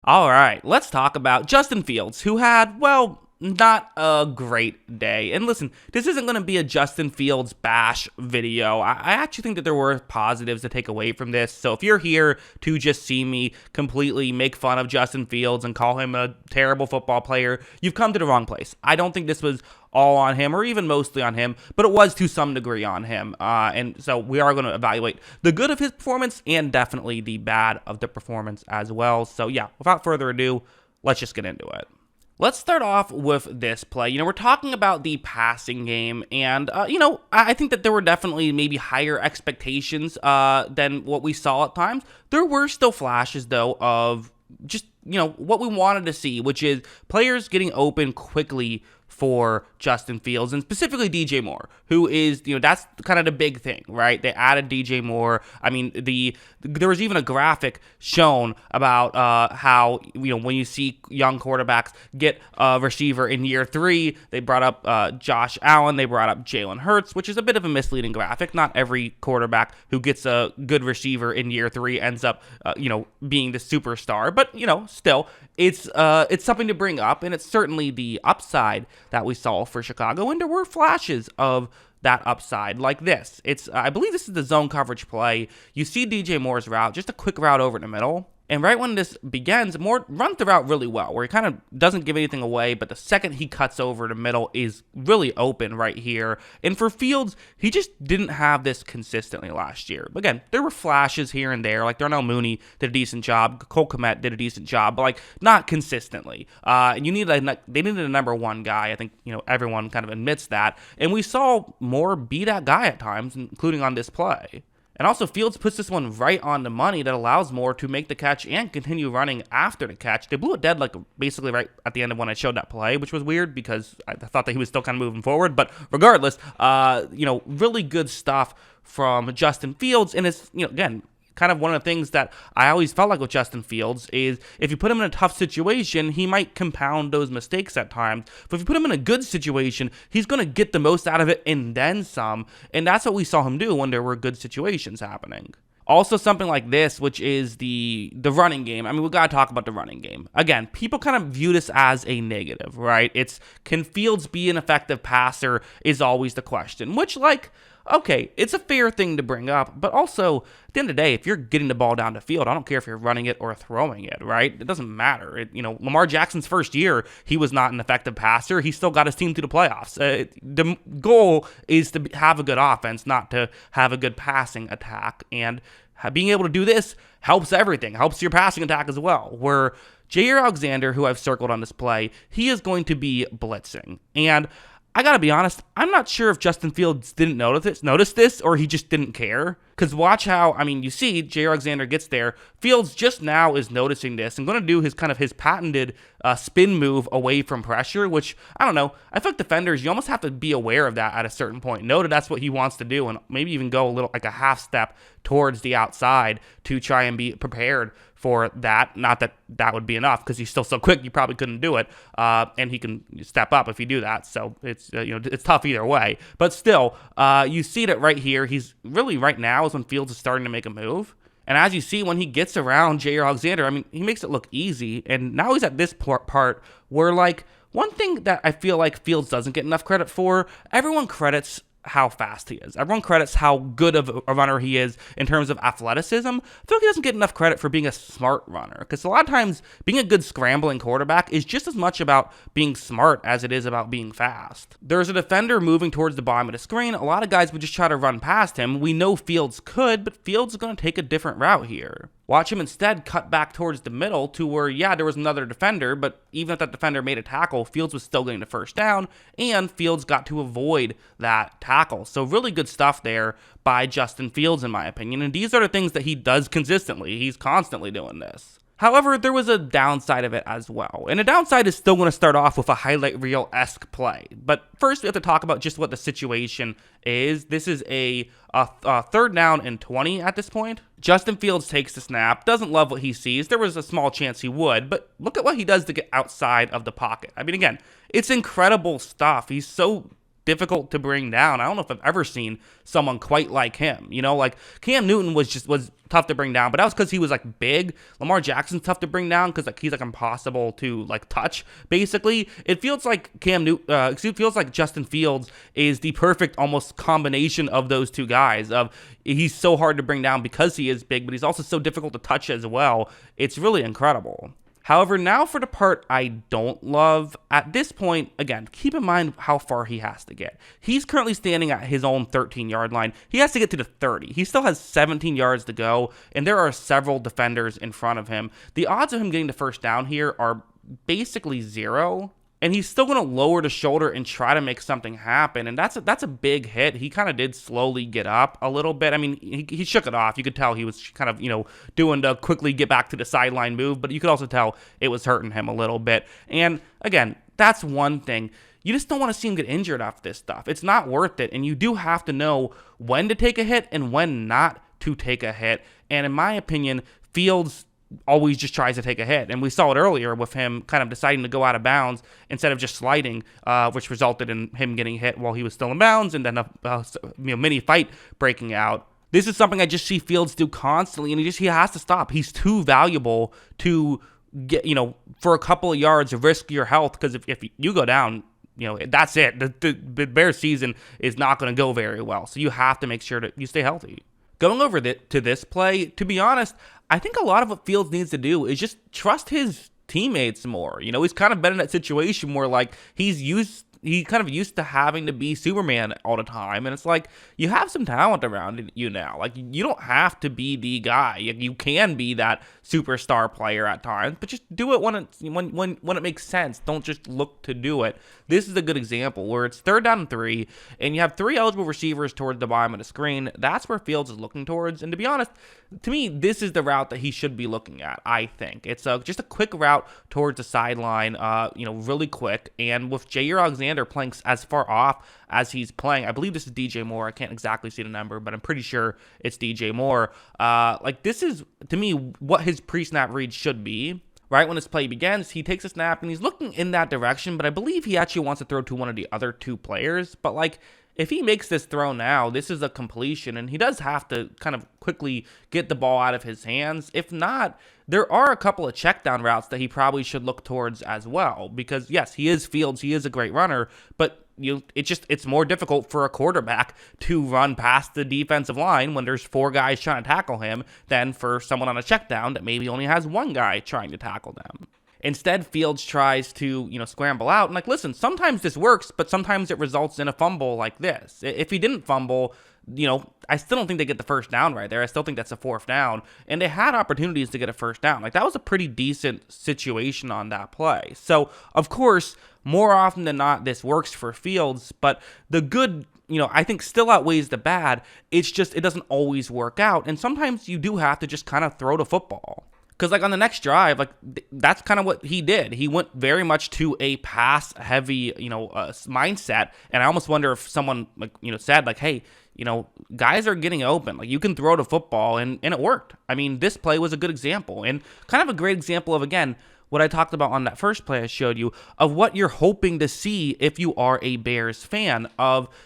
All right, let's talk about Justin Fields, who had, well, not a great day. And listen, this isn't going to be a Justin Fields bash video. I actually think that there were positives to take away from this. So if you're here to just see me completely make fun of Justin Fields and call him a terrible football player, you've come to the wrong place. I don't think this was all on him or even mostly on him, but it was to some degree on him. And so we are going to evaluate the good of his performance and definitely the bad of the performance as well. So yeah, without further ado, let's just get into it. Let's start off with this play. We're talking about the passing game, and, I think that there were definitely maybe higher expectations than what we saw at times. There were still flashes, though, of just, what we wanted to see, which is players getting open quickly for Justin Fields, and specifically DJ Moore, who is, that's kind of the big thing, right? They added DJ Moore. I mean, there was even a graphic shown about how, when you see young quarterbacks get a receiver in year 3, they brought up Josh Allen, they brought up Jalen Hurts, which is a bit of a misleading graphic. Not every quarterback who gets a good receiver in year 3 ends up, being the superstar, but, still, it's something to bring up, and it's certainly the upside that we saw for Chicago, and there were flashes of that upside like this. I believe this is the zone coverage play. You see DJ Moore's route, just a quick route over the middle. And right when this begins, Moore runs the route really well, where he kind of doesn't give anything away, but the second he cuts over the middle is really open right here. And for Fields, he just didn't have this consistently last year. But again, there were flashes here and there, like Darnell Mooney did a decent job, Cole Kmet did a decent job, but not consistently. And they needed a number one guy. I think, everyone kind of admits that. And we saw Moore be that guy at times, including on this play. And also, Fields puts this one right on the money that allows Moore to make the catch and continue running after the catch. They blew it dead, basically right at the end of when I showed that play, which was weird because I thought that he was still kind of moving forward. But regardless, really good stuff from Justin Fields. And it's, again, kind of one of the things that I always felt like with Justin Fields is if you put him in a tough situation, he might compound those mistakes at times. But if you put him in a good situation, he's going to get the most out of it and then some. And that's what we saw him do when there were good situations happening. Also, something like this, which is the running game. I mean, we got to talk about the running game. Again, people kind of view this as a negative, right? Can Fields be an effective passer is always the question, which, okay, it's a fair thing to bring up, but also, at the end of the day, if you're getting the ball down the field, I don't care if you're running it or throwing it, right? It doesn't matter. Lamar Jackson's first year, he was not an effective passer. He still got his team to the playoffs. The goal is to have a good offense, not to have a good passing attack, and being able to do this helps everything, helps your passing attack as well, where Jair Alexander, who I've circled on this play, he is going to be blitzing, and I gotta be honest, I'm not sure if Justin Fields didn't notice this, or he just didn't care. Because watch how, you see Jair Alexander gets there. Fields just now is noticing this and going to do his patented spin move away from pressure, which, I don't know, I feel like defenders, you almost have to be aware of that at a certain point. Know that that's what he wants to do, and maybe even go a little, a half step towards the outside to try and be prepared for that. Not that that would be enough, because he's still so quick, you probably couldn't do it, and he can step up if you do that, so it's it's tough either way. But still, you see that right here, he's really right now is when Fields is starting to make a move. And as you see, when he gets around Jair Alexander, he makes it look easy. And now he's at this part where, one thing that I feel like Fields doesn't get enough credit for, everyone credits how fast he is. Everyone credits how good of a runner he is in terms of athleticism. I feel like he doesn't get enough credit for being a smart runner, because a lot of times being a good scrambling quarterback is just as much about being smart as it is about being fast. There's a defender moving towards the bottom of the screen. A lot of guys would just try to run past him. We know Fields could, but Fields is going to take a different route here. Watch him instead cut back towards the middle to where, there was another defender, but even if that defender made a tackle, Fields was still getting the first down, and Fields got to avoid that tackle. So really good stuff there by Justin Fields, in my opinion, and these are the things that he does consistently. He's constantly doing this. However, there was a downside of it as well. And the downside is still going to start off with a highlight reel-esque play. But first, we have to talk about just what the situation is. This is a third down and 20 at this point. Justin Fields takes the snap, doesn't love what he sees. There was a small chance he would, but look at what he does to get outside of the pocket. Again, it's incredible stuff. He's so difficult to bring down. I don't know if I've ever seen someone quite like him. You know, like Cam Newton was tough to bring down, but that was because he was like big. Lamar Jackson's tough to bring down because like he's like impossible to like touch. Basically, it feels like it feels like Justin Fields is the perfect almost combination of those two guys. He's so hard to bring down because he is big, but he's also so difficult to touch as well. It's really incredible. However, now for the part I don't love. At this point, again, keep in mind how far he has to get. He's currently standing at his own 13-yard line. He has to get to the 30. He still has 17 yards to go, and there are several defenders in front of him. The odds of him getting the first down here are basically 0. And he's still going to lower the shoulder and try to make something happen. And that's a big hit. He kind of did slowly get up a little bit. I mean, he shook it off. You could tell he was kind of, doing the quickly get back to the sideline move. But you could also tell it was hurting him a little bit. And again, that's one thing. You just don't want to see him get injured off this stuff. It's not worth it. And you do have to know when to take a hit and when not to take a hit. And in my opinion, Fields always just tries to take a hit. And we saw it earlier with him kind of deciding to go out of bounds instead of just sliding, which resulted in him getting hit while he was still in bounds and then a mini fight breaking out. This is something I just see Fields do constantly, and he has to stop. He's too valuable to get, for a couple of yards, risk your health, because if you go down, that's it. The Bears season is not going to go very well. So you have to make sure that you stay healthy. Going over to this play, to be honest, I think a lot of what Fields needs to do is just trust his teammates more. He's kind of been in that situation where like he kind of used to having to be Superman all the time. And it's like, you have some talent around you now. Like, you don't have to be the guy. You can be that superstar player at times, but just do it when it makes sense. Don't just look to do it. This is a good example where it's 3rd down and 3, and you have 3 eligible receivers towards the bottom of the screen. That's where Fields is looking towards. And to be honest, to me, this is the route that he should be looking at, I think. It's just a quick route towards the sideline, really quick. And with Jair Alexander playing as far off as he's playing, I believe this is DJ Moore. I can't exactly see the number, but I'm pretty sure it's DJ Moore. This is, to me, what his pre-snap read should be. Right when this play begins, he takes a snap and he's looking in that direction, but I believe he actually wants to throw to one of the other 2 players. But if he makes this throw now, this is a completion, and he does have to kind of quickly get the ball out of his hands. If not, there are a couple of check down routes that he probably should look towards as well, because yes, he is Fields, he is a great runner, but it's more difficult for a quarterback to run past the defensive line when there's 4 guys trying to tackle him than for someone on a check down that maybe only has 1 guy trying to tackle them. Instead, Fields tries to, scramble out. And listen, sometimes this works, but sometimes it results in a fumble like this. If he didn't fumble, I still don't think they get the first down right there. I still think that's a 4th down. And they had opportunities to get a first down. That was a pretty decent situation on that play. So, of course, more often than not, this works for Fields. But the good, I think still outweighs the bad. It's just, it doesn't always work out. And sometimes you do have to just kind of throw the football. Because, on the next drive, that's kind of what he did. He went very much to a pass-heavy, mindset. And I almost wonder if someone, said, hey, guys are getting open. You can throw the football, and it worked. I mean, this play was a good example. And kind of a great example of, again, what I talked about on that first play I showed you, of what you're hoping to see if you are a Bears fan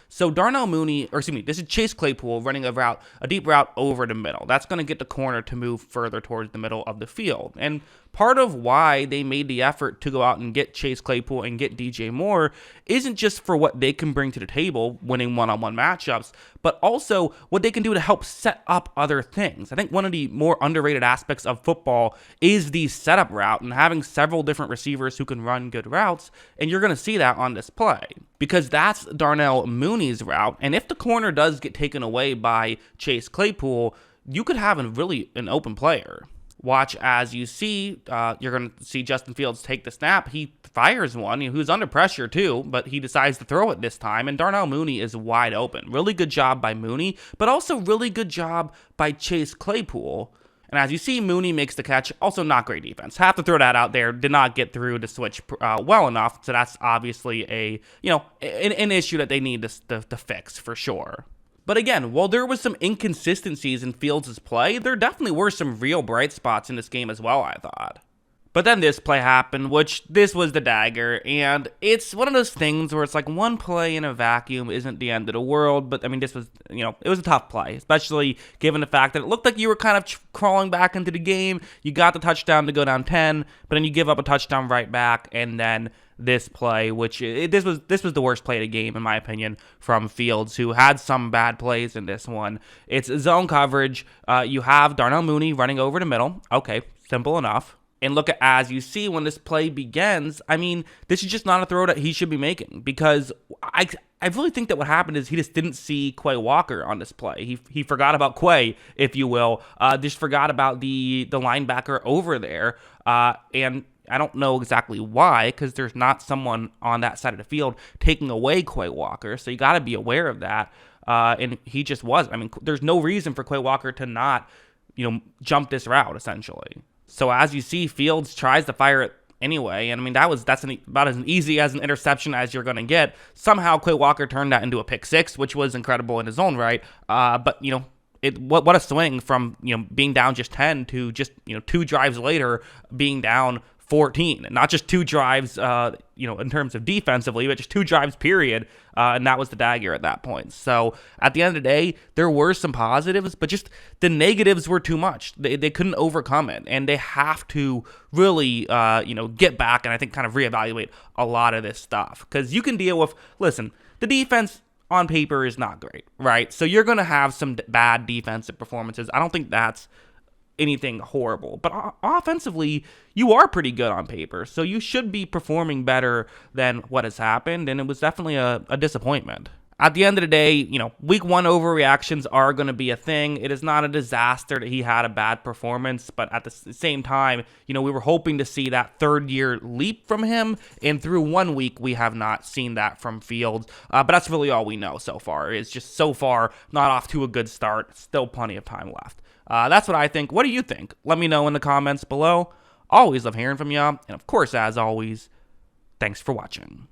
so Darnell Mooney, this is Chase Claypool running a deep route over the middle. That's going to get the corner to move further towards the middle of the field. And part of why they made the effort to go out and get Chase Claypool and get DJ Moore isn't just for what they can bring to the table, winning one-on-one matchups, but also what they can do to help set up other things. I think one of the more underrated aspects of football is the setup route and having several different receivers who can run good routes, and you're going to see that on this play. Because that's Darnell Mooney's route, and if the corner does get taken away by Chase Claypool, you could have an open player. Watch as you see, you're going to see Justin Fields take the snap. He fires one, who's under pressure too, but he decides to throw it this time, and Darnell Mooney is wide open. Really good job by Mooney, but also really good job by Chase Claypool. And as you see, Mooney makes the catch. Also not great defense. Have to throw that out there. Did not get through the switch well enough, so that's obviously an issue that they need to fix for sure. But again, while there was some inconsistencies in Fields' play, there definitely were some real bright spots in this game as well, I thought. But then this play happened, which this was the dagger, and it's one of those things where it's like one play in a vacuum isn't the end of the world, but I mean, this was, it was a tough play, especially given the fact that it looked like you were kind of crawling back into the game. You got the touchdown to go down 10, but then you give up a touchdown right back, and then this play, which this was the worst play of the game, in my opinion, from Fields, who had some bad plays in this one. It's zone coverage. You have Darnell Mooney running over the middle. Okay, simple enough. And look at, as you see when this play begins, I mean, this is just not a throw that he should be making, because I really think that what happened is he just didn't see Quay Walker on this play. He forgot about Quay, if you will, just forgot about the linebacker over there, and I don't know exactly why, because there's not someone on that side of the field taking away Quay Walker, so you got to be aware of that, and he just wasn't. I mean, there's no reason for Quay Walker to not, jump this route, essentially. So as you see, Fields tries to fire it anyway, and I mean, that's about as easy as an interception as you're going to get. Somehow, Quay Walker turned that into a pick six, which was incredible in his own right, but, what a swing from, being down just 10 to just, 2 drives later being down 14, and not just 2 drives, in terms of defensively, but just 2 drives, period, and that was the dagger at that point. So at the end of the day, there were some positives, but just the negatives were too much. They couldn't overcome it, and they have to really, get back and I think kind of reevaluate a lot of this stuff, because you can deal with, listen, the defense on paper is not great, right? So you're going to have some bad defensive performances. I don't think that's anything horrible, but offensively, you are pretty good on paper, so you should be performing better than what has happened, and it was definitely a disappointment. At the end of the day, week 1 overreactions are going to be a thing. It is not a disaster that he had a bad performance, but at the same time, we were hoping to see that third-year leap from him, and through 1 week, we have not seen that from Fields, but that's really all we know so far. It's just so far not off to a good start. Still plenty of time left. That's what I think. What do you think? Let me know in the comments below. Always love hearing from you. And of course, as always, thanks for watching.